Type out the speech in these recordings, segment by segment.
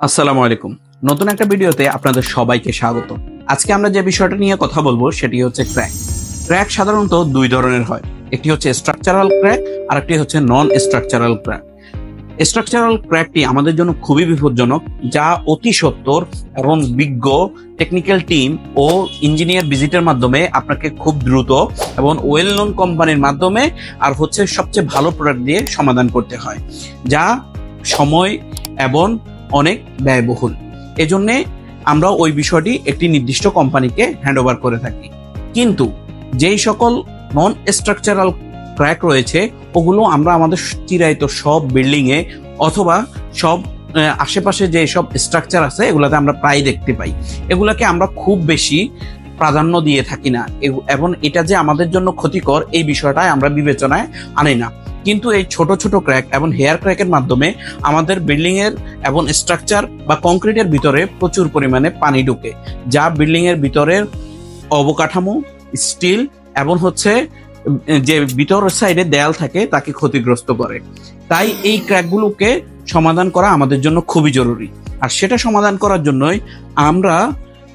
আসসালামু আলাইকুম। নতুন একটা ভিডিওতে আপনাদের সবাইকে স্বাগত। আজকে আমরা যে বিষয়টা নিয়ে কথা বলবো সেটি হচ্ছে ক্র্যাক। ক্র্যাক সাধারণত দুই ধরনের হয়, একটি হচ্ছে স্ট্রাকচারাল ক্র্যাক আর একটি হচ্ছে নন স্ট্রাকচারাল ক্র্যাক। স্ট্রাকচারাল ক্র্যাকটি আমাদের জন্য খুবই বিপজ্জনক, যা অতি সত্বর এবং বিজ্ঞ টেকনিক্যাল টিম ও ইঞ্জিনিয়ার ভিজিটের মাধ্যমে আপনাকে খুব দ্রুত এবং ওয়েল নোন কোম্পানির মাধ্যমে আর হচ্ছে সবচেয়ে ভালো প্রোডাক্ট দিয়ে সমাধান করতে হয়, যা সময় এবং অনেক ব্যয়বহুল। এজন্য আমরা ওই বিষয়টি একটি নির্দিষ্ট কোম্পানিকে হ্যান্ড ওভার করে থাকি। কিন্তু যেই সকল নন স্ট্রাকচারাল ক্র্যাক রয়েছে ওগুলো আমরা আমাদের চিরায়ত সব বিল্ডিং এ অথবা সব আশেপাশে যে সব স্ট্রাকচার আছে এগুলাতে আমরা প্রায় দেখতে পাই। এগুলাকে আমরা খুব বেশি প্রাধান্য দিয়ে থাকি না এবং এটা যে আমাদের জন্য ক্ষতিকর এই বিষয়টাই আমরা বিবেচনায় আনি না। কিন্তু এই ছোট ছোট ক্র্যাক এবং হেয়ার ক্র্যাকের মাধ্যমে আমাদের বিল্ডিং এর এবং স্ট্রাকচার বা কংক্রিটের ভিতরে প্রচুর পরিমাণে পানি ঢুকে, যা বিল্ডিং এর ভিতরের অবকাঠামো, স্টিল এবং হচ্ছে যে ভিতরের সাইডে দেয়াল থাকে তাকে ক্ষতিগ্রস্ত করে। তাই এই ক্র্যাকগুলোকে সমাধান করা আমাদের জন্য খুবই জরুরি। আর সেটা সমাধান করার জন্যই আমরা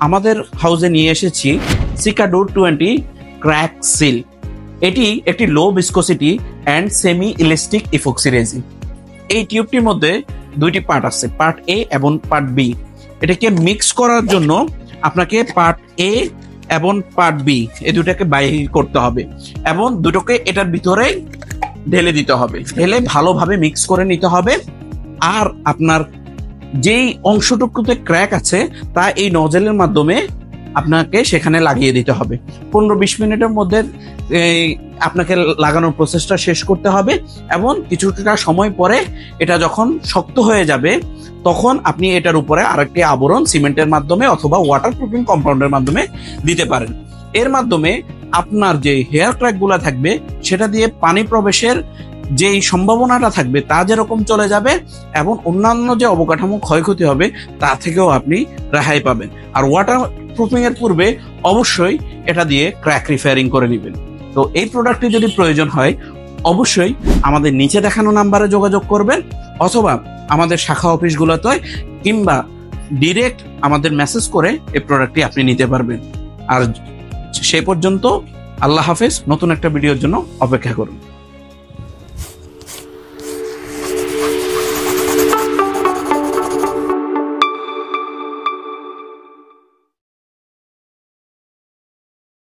আমাদের হাউসে নিয়ে এসেছি সিকাডোর 20 ক্র্যাক সিল। এটি একটি low viscosity and semi elastic epoxy resin. এই টিউবটির মধ্যে দুইটি পার্ট আছে, পার্ট এ এবং পার্ট বি। এটাকে মিক্স করার জন্য আপনাকে পার্ট এ এবং পার্ট বি এই দুটাকে বাইর করতে হবে এবং দুটোকে এটার ভিতরে ঢেলে দিতে হবে। ঢেলে ভালোভাবে মিক্স করে নিতে হবে। আর আপনার যেই অংশটুকুতে ক্র্যাক আছে তা এই নজেলের মাধ্যমে আপনাকে সেখানে লাগিয়ে দিতে হবে। 15-20 মিনিটের মধ্যে আপনাকে লাগানোর প্রসেসটা শেষ করতে হবে এবং কিছুটা সময় পরে এটা যখন শক্ত হয়ে যাবে তখন আপনি এটার উপরে আরেকটি আবরণ সিমেন্টের মাধ্যমে অথবা ওয়াটার প্রুফিং কম্পাউন্ডের মাধ্যমে দিতে পারেন। এর মাধ্যমে আপনার যে হেয়ার ক্র্যাকগুলো থাকবে সেটা দিয়ে পানি প্রবেশের যেই সম্ভাবনাটা থাকবে তা যেরকম চলে যাবে এবং অন্যান্য যে অবকাঠামো ক্ষয়ক্ষতি হবে তা থেকেও আপনি রেহাই পাবেন। আর ওয়াটার প্রুফিং এর পূর্বে অবশ্যই এটা দিয়ে ক্র্যাক রিপেয়ারিং করে নেবেন। তো এই প্রোডাক্টটি যদি প্রয়োজন হয় অবশ্যই আমাদের নিচে দেখানো নাম্বারে যোগাযোগ করবেন অথবা আমাদের শাখা অফিসগুলোতে কিংবা ডিরেক্ট আমাদের মেসেজ করে এই প্রোডাক্টটি আপনি নিতে পারবেন। আর সে পর্যন্ত আল্লাহ হাফেজ। নতুন একটা ভিডিওর জন্য অপেক্ষা করুন।